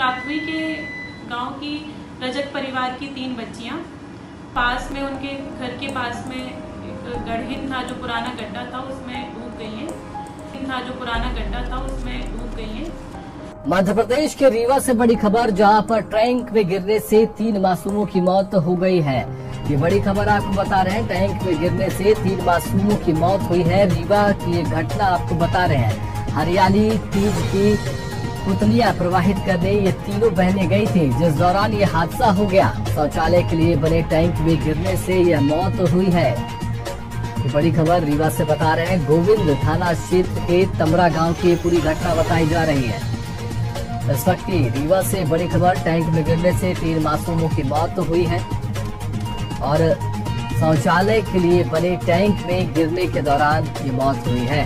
प्राप्त हुई कि गांव की रजक परिवार की 3 बच्चियां पास में उनके घर के पास में एक गढ़हिन था जो पुराना गड्ढा था उसमें डूब गई हैं। मध्य प्रदेश के रीवा से बड़ी खबर, जहां पर टैंक में गिरने से 3 मासूमों की मौत हो गई है। ये बड़ी खबर आपको बता रहे हैं, टैंक में गिरने से 3 मासूमों की मौत हुई है। रीवा की ये घटना आपको बता रहे हैं। हरियाली तीज की पुतलियां प्रवाहित करने ये तीनों बहनें गई थी, जिस दौरान ये हादसा हो गया। शौचालय के लिए बने टैंक में गिरने से यह मौत हुई है। ये बड़ी खबर रीवा से बता रहे हैं। गोविंद थाना क्षेत्र के तमरा गांव की पूरी घटना बताई जा रही है। इस वक्त रीवा से बड़ी खबर, टैंक में गिरने से 3 मासूमों की मौत हुई है और शौचालय के लिए बने टैंक में गिरने के दौरान ये मौत हुई है।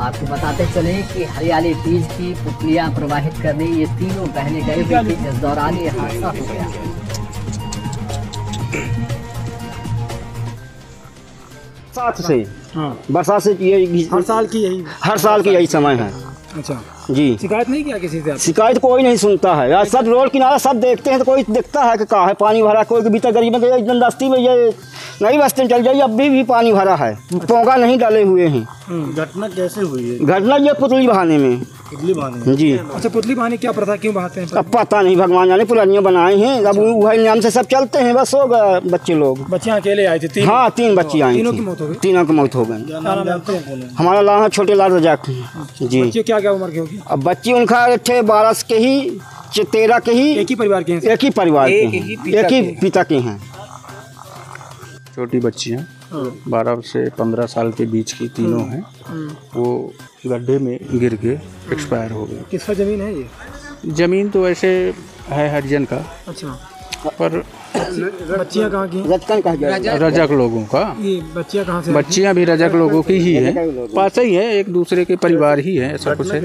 आपको बताते चले कि हरियाली तीज की पुतलियां प्रवाहित करने ये तीनों बहनें गई हुई थी, जिस दौरान ये हादसा हो गया। बरसात से ये हर साल की यही समय है। अच्छा जी, शिकायत नहीं किया किसी से? शिकायत कोई नहीं सुनता है यार। सब रोड किनारा सब देखते हैं तो कोई देखता है कि कहाँ है पानी भरा। कोई भीतर गरीब में एकदम दस्ती में ये नई बस्ती में चल जाइए, अब भी पानी भरा है, पोंगा नहीं डाले हुए हैं। घटना कैसे हुई है? घटना ये पुतली बहाने में। पुतली बहाने जी। अच्छा, पुतली बहाने क्या प्रथा, क्यों बहाते हैं? अब पता नहीं, भगवान जाने, पुरानियाँ बनाए हैं। अब वही नियम से सब चलते हैं, बस हो गया। बच्चे लोग, बच्चियाँ अकेले आई थी? हाँ, 3 बच्ची आई। तीनों की मौत हो गई? तीनों की मौत हो गई। हमारा नाम है छोटे लाल रजाक जी। बच्चे क्या उम्र की होगी? अब बच्ची उनका थे 12 के ही, 13 के ही। एक ही परिवार के हैं? एक ही परिवार के, एक ही पिता के हैं। छोटी बच्चियाँ 12 से 15 साल के बीच की तीनों हैं। वो गड्ढे में गिर के एक्सपायर हो गए। किसका जमीन है ये? जमीन तो ऐसे है हरिजन का। अच्छा, पर बच्चियाँ कहाँ की? रजक लोगों का। ये बच्चियाँ कहाँ से? बच्चियाँ भी रजक लोगों की ही हैं, पास ही है, एक दूसरे के परिवार ही है, ऐसा कुछ है।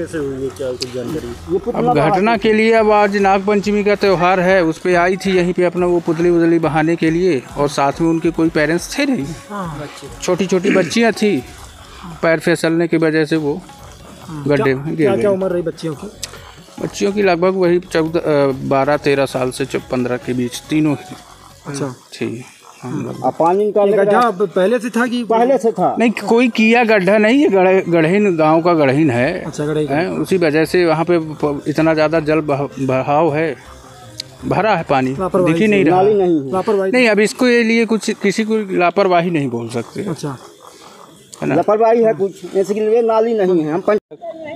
अब घटना के लिए, अब आज नागपंचमी का त्यौहार है, उस पे आई थी यहीं पे अपना वो पुतली उतली बहाने के लिए, और साथ में उनके कोई पेरेंट्स थे नहीं। छोटी छोटी बच्चियाँ थी, पैर फिसलने की वजह से वो गड्ढे में गिर गई। क्या उम्र रही बच्चियों की? बच्चियों की लगभग वही 12-13 साल से 15 के बीच तीनों ही। अच्छा, ठीक। पानी का गड्ढा पहले से था कि? पहले से था। नहीं, कोई किया गड्ढा नहीं, ये गढ़हिन गांव का गढ़हिन है। अच्छा, गढ़हिन। उसी वजह से वहाँ पे इतना ज़्यादा जल बहाव है, भरा है पानी, दिख ही नहीं रहा। नहीं, अब इसको ये लिए कुछ किसी को लापरवाही नहीं बोल सकते। अच्छा, लापरवाही है कुछ, ऐसे के लिए नाली नहीं है। हम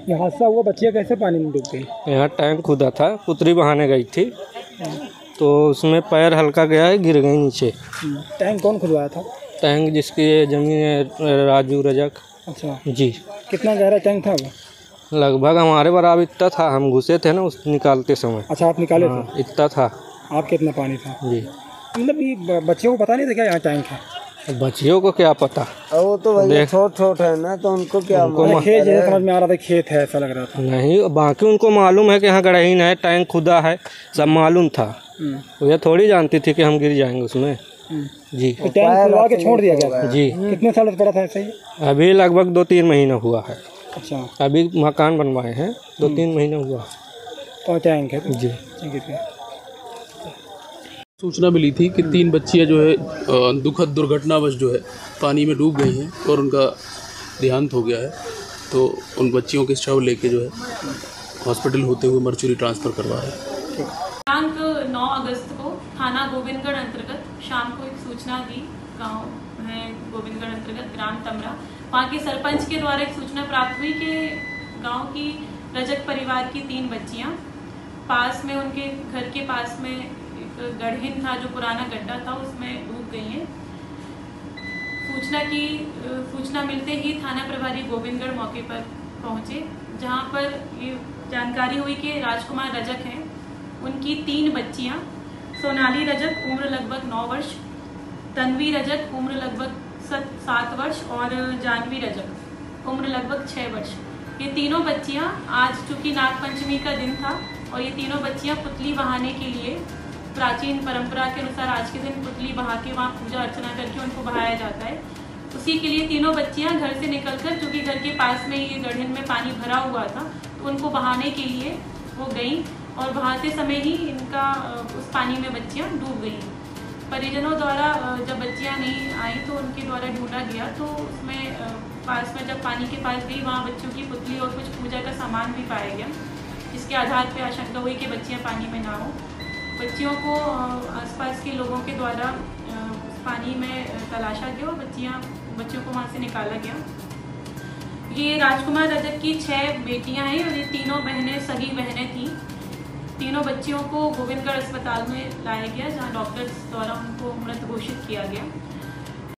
ये हादसा हुआ, बच्चियाँ कैसे पानी में डूब गई? यहाँ टैंक खुदा था, पुतली बहाने गई थी तो उसमें पैर हल्का गया है, गिर गई नीचे। टैंक कौन खुदवाया था? टैंक जिसकी जमीन है राजू रजक। अच्छा जी। कितना गहरा टैंक था वो? लगभग हमारे बराबर इतना था, हम घुसे थे ना उस निकालते समय। अच्छा, आप निकाले थे? इतना था। आप कितना पानी था? जी। मतलब ये बच्चियों को पता नहीं था क्या यहाँ टैंक है? बच्चियों को क्या पता, वो तो छोट है ना, तो उनको क्या खेत जैसे समझ में आ रहा था, खेत है ऐसा लग रहा था। नहीं, बाकी उनको मालूम है कि यहाँ गढ़हिन है, टैंक खुदा है, सब मालूम था। ये थोड़ी जानती थी कि हम गिर जाएंगे उसमें। जी। तो टैंक खुदवा के छोड़ दिया गया? जी। कितने साल पड़ा था ऐसे ही? अभी लगभग 2-3 महीना हुआ है। अच्छा, अभी मकान बनवाए हैं, 2-3 महीना हुआ तो टैंक है। जी। ठीक है। सूचना मिली थी कि 3 बच्चियां जो है दुखद दुर्घटनावश जो है पानी में डूब गई हैं और उनका देहांत हो गया है। तो उन बच्चियों के शव लेके जो है हॉस्पिटल होते हुए मर्चुरी ट्रांसफ़र करवाया है। दिनांक 9 अगस्त को थाना गोविंदगढ़ अंतर्गत शाम को एक सूचना दी। गांव है गोविंदगढ़ अंतर्गत ग्राम तमरा, वहाँ के सरपंच के द्वारा एक सूचना प्राप्त हुई कि गाँव की रजक परिवार की 3 बच्चियाँ पास में उनके घर के पास में गढ़हिन था जो पुराना गड्ढा था उसमें डूब गई हैं। सूचना मिलते ही थाना प्रभारी गोविंदगढ़ मौके पर पहुंचे, जहां पर ये जानकारी हुई कि राजकुमार रजक हैं, उनकी 3 बच्चियां, सोनाली रजक उम्र लगभग 9 वर्ष, तन्वी रजक उम्र लगभग 7 वर्ष और जानवी रजक उम्र लगभग 6 वर्ष। ये तीनों बच्चियां, आज चूंकि नागपंचमी का दिन था और ये तीनों बच्चियां पुतली बहाने के लिए प्राचीन परंपरा के अनुसार आज के दिन पुतली बहा के वहाँ पूजा अर्चना करके उनको बहाया जाता है। उसी के लिए तीनों बच्चियां घर से निकलकर, क्योंकि घर के पास में ये गढ़हिन में पानी भरा हुआ था, तो उनको बहाने के लिए वो गई। और बहाते समय ही इनका उस पानी में बच्चियां डूब गई। परिजनों द्वारा जब बच्चियां नहीं आई तो उनके द्वारा ढूंढा गया, तो उसमें पास में जब पानी के पास गई वहाँ बच्चों की पुतली और कुछ पूजा का सामान भी पाया गया, जिसके आधार पर आशंका हुई कि बच्चियाँ पानी में ना हो। बच्चियों को आसपास के लोगों के द्वारा पानी में तलाशा गया और बच्चियों को वहाँ से निकाला गया। ये राजकुमार रजक की 6 बेटियां हैं और ये तीनों बहनें सगी बहनें थीं। तीनों बच्चियों को गोविंदगढ़ अस्पताल में लाया गया, जहां डॉक्टर्स द्वारा उनको मृत घोषित किया गया।